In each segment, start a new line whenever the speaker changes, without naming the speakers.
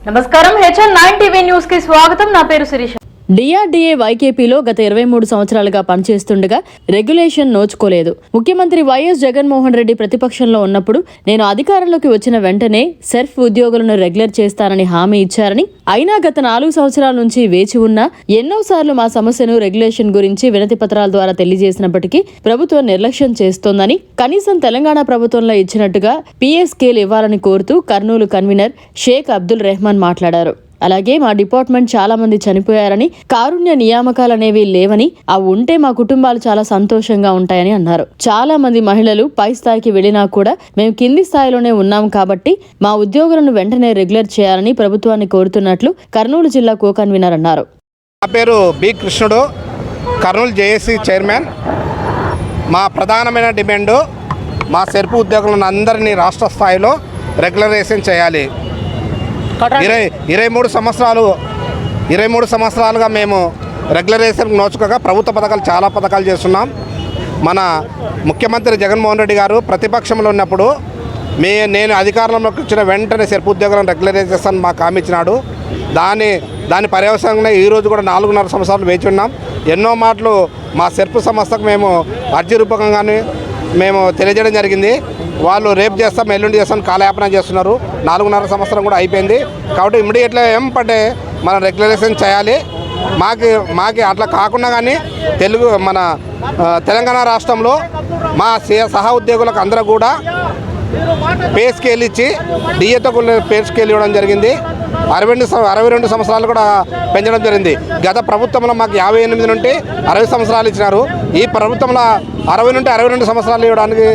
నమస్కారం HN9 TV news కి స్వాగతం. నా పేరు శిరీష.
డిఆర్డీఏ వైకేపీలో గత 23 సంవత్సరాలుగా పనిచేస్తుండగా రెగ్యులేషన్ నోచుకోలేదు. ముఖ్యమంత్రి వైఎస్ జగన్మోహన్ రెడ్డి ప్రతిపక్షంలో ఉన్నప్పుడు నేను అధికారంలోకి వచ్చిన వెంటనే సెర్ఫ్ ఉద్యోగులను రెగ్యులర్ చేస్తానని హామీ ఇచ్చారని, అయినా గత 4 సంవత్సరాల నుంచి వేచి ఉన్నా ఎన్నోసార్లు మా సమస్యను రెగ్యులేషన్ గురించి వినతి పత్రాల ద్వారా తెలియజేసినప్పటికీ ప్రభుత్వం నిర్లక్ష్యం చేస్తోందని, కనీసం తెలంగాణ ప్రభుత్వంలో ఇచ్చినట్టుగా PSKలు ఇవ్వాలని కోరుతూ కర్నూలు కన్వీనర్ షేక్ అబ్దుల్ రెహమాన్ మాట్లాడారు. అలాగే మా డిపార్ట్మెంట్ చాలా మంది చనిపోయారని, కారుణ్య నియామకాలనేవి లేవని, అవి ఉంటే మా కుటుంబాలు చాలా సంతోషంగా ఉంటాయని అన్నారు. చాలా మంది మహిళలు పై స్థాయికి వెళ్లినా కూడా మేము కింది స్థాయిలోనే ఉన్నాం కాబట్టి మా ఉద్యోగులను వెంటనే రెగ్యులర్ చేయాలని ప్రభుత్వాన్ని కోరుతున్నట్లు కర్నూలు జిల్లా కో కన్వీనర్ అన్నారు.
నా పేరు బి కృష్ణుడు, కర్నూలు జేఏసీ చైర్మన్. మా ప్రధానమైన డిమాండు మా సెర్పు ఉద్యోగులను అందరినీ రాష్ట్ర స్థాయిలో రెగ్యులరైజేషన్ చేయాలి. 23 సంవత్సరాలుగా మేము రెగ్యులరైజేషన్ నోచుకోగా ప్రభుత్వ పథకాలు చాలా పథకాలు చేస్తున్నాం. మన ముఖ్యమంత్రి జగన్మోహన్ రెడ్డి గారు ప్రతిపక్షంలో ఉన్నప్పుడు నేను అధికారంలోకి వచ్చిన వెంటనే సెర్పు ఉద్యోగులను రెగ్యులరైజేషన్ మాకు హామీ ఇచ్చినాడు. దాని పర్యవసానంగా ఈరోజు కూడా 4.5 సంవత్సరాలు వేచి ఉన్నాం. ఎన్నో మాటలు మా సెర్పు సంస్థకు మేము అర్జీ రూపకంగానే మేము తెలియజేయడం జరిగింది. వాళ్ళు రేపు చేస్తాం, ఎల్లుండి చేస్తాం కాలయాపన చేస్తున్నారు. 4.5 సంవత్సరం కూడా అయిపోయింది. కాబట్టి ఇమ్మీడియట్గా ఏంటంటే మనం రెగ్యులరైజేషన్ చేయాలి. మాకి అట్లా కాకుండా కానీ మన తెలంగాణ రాష్ట్రంలో మా సహా ఉద్యోగులకు అందరూ కూడా పే స్కేల్ ఇచ్చి డిఏతో పే స్కేల్ ఇవ్వడం జరిగింది. 62 సంవత్సరాలు కూడా పెంచడం జరిగింది. గత ప్రభుత్వంలో మాకు 58 నుండి 60 సంవత్సరాలు ఇచ్చినారు. ఈ ప్రభుత్వంలో 60 నుండి 62 సంవత్సరాలు ఇవ్వడానికి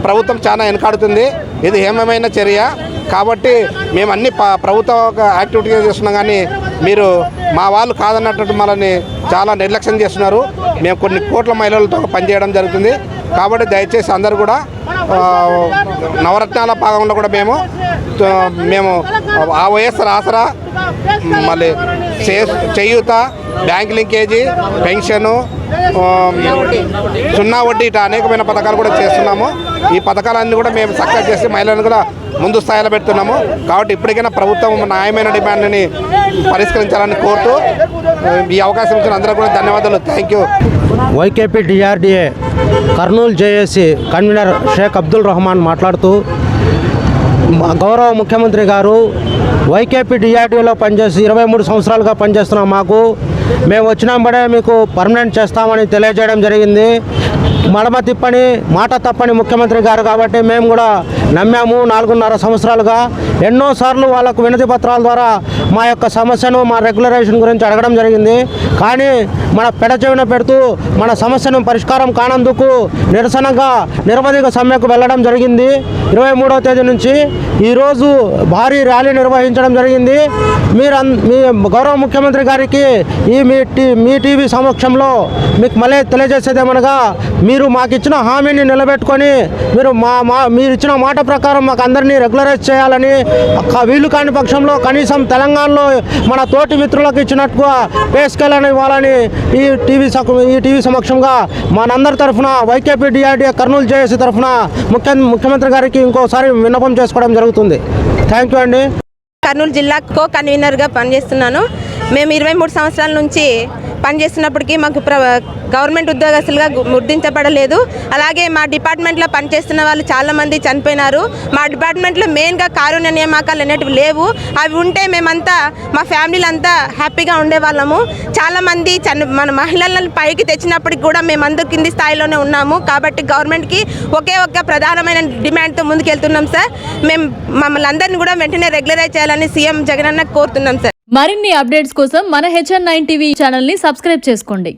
ప్రభుత్వం చాలా వెనకాడుతుంది. ఇది హేమమైన చర్య. కాబట్టి మేము అన్ని ప్రభుత్వ యాక్టివిటీగా చేస్తున్నాం, కానీ మీరు మా వాళ్ళు కాదన్నట్టు మనల్ని చాలా నిర్లక్ష్యం చేస్తున్నారు. మేము కొన్ని కోట్ల మహిళలతో పనిచేయడం జరుగుతుంది. కాబట్టి దయచేసి అందరూ కూడా నవరత్నాల భాగంలో కూడా మేము ఆ వైఎస్ఆర్ ఆసరా, మళ్ళీ చేయూత, బ్యాంక్ లింకేజీ, పెన్షను, 0 వడ్డీ ఇట్లా అనేకమైన పథకాలు కూడా చేస్తున్నాము. ఈ పథకాలన్నీ కూడా మేము సక్సెస్ చేసి మహిళలను కూడా ముందు స్థాయిలో పెడుతున్నాము. కాబట్టి ఇప్పటికైనా ప్రభుత్వం న్యాయమైన డిమాండ్ని పరిష్కరించాలని కోరుతూ ఈ అవకాశం ఇచ్చిన అందరూ కూడా ధన్యవాదాలు. Thank you.
YKP DRDA Kurnool JAC convener Shaik Abdul Rehman మాట్లాడుతూ, గౌరవ ముఖ్యమంత్రి గారు వైకేపీ డిఆర్డీఏలో పనిచేసి 23 సంవత్సరాలుగా పనిచేస్తున్నాం. మేము వచ్చినప్పుడే మీకు పర్మనెంట్ చేస్తామని తెలియజేయడం జరిగింది. మడమ తిప్పని మాట తప్పని ముఖ్యమంత్రి గారు కాబట్టి మేము కూడా నమ్మాము. 4.5 సంవత్సరాలుగా ఎన్నోసార్లు వాళ్ళకు వినతి పత్రాల ద్వారా మా యొక్క సమస్యను, మా రెగ్యులరైజేషన్ గురించి అడగడం జరిగింది. కానీ మన పెడచెవిన పెడుతూ మన సమస్యను పరిష్కారం కానందుకు నిరసనగా నిరవధిక సమ్మెకు వెళ్ళడం జరిగింది. 23వ తేదీ నుంచి ఈరోజు భారీ ర్యాలీ నిర్వహించడం జరిగింది. మీ గౌరవ ముఖ్యమంత్రి గారికి మీ టీవీ సమక్షంలో మీకు మళ్ళీ తెలియజేసేదేమనగా, మీరు మాకు ఇచ్చిన హామీని నిలబెట్టుకొని మీరు ఇచ్చిన మాట ప్రకారం మాకు అందరినీ రెగ్యులరైజ్ చేయాలని, వీలు కాని పక్షంలో కనీసం తెలంగాణలో మన తోటి మిత్రులకు ఇచ్చినట్టుగా పే స్కేల్ అని ఇవ్వాలని ఈ టీవీ సమక్షంగా మనందరి తరఫున వైకేపీ డిఆర్డీఏ కర్నూలు జేఏసీ తరఫున ముఖ్యమంత్రి గారికి ఇంకోసారి విన్నపం చేసుకోవడం జరుగుతుంది. థ్యాంక్ యూ అండి.
కర్నూలు జిల్లా కో కన్వీనర్గా పనిచేస్తున్నాను. మేము 23 సంవత్సరాల నుంచి పనిచేస్తున్నప్పటికీ మాకు గవర్నమెంట్ ఉద్యోగస్తులుగా గుర్తించబడలేదు. అలాగే మా డిపార్ట్మెంట్లో పనిచేస్తున్న వాళ్ళు చాలామంది చనిపోయినారు. మా డిపార్ట్మెంట్లో మెయిన్గా కారుణ్య నియామకాలు అనేటివి లేవు. అవి ఉంటే మేమంతా మా ఫ్యామిలీలు అంతా హ్యాపీగా ఉండేవాళ్ళము. చాలామంది మన మహిళలను పైకి తెచ్చినప్పటికి కూడా మేమందరూ కింది స్థాయిలోనే ఉన్నాము. కాబట్టి గవర్నమెంట్కి ఒకే ఒక్క ప్రధానమైన డిమాండ్తో ముందుకెళ్తున్నాం సార్. మేము మమ్మల్ని అందరినీ కూడా వెంటనే రెగ్యులరైజ్ చేయాలని సీఎం జగన్ అన్న కోరుతున్నాం సార్.
మరిన్ని అప్డేట్స్ కోసం మన HN9 టీవీ ఛానల్ని సబ్స్క్రైబ్ చేసుకోండి.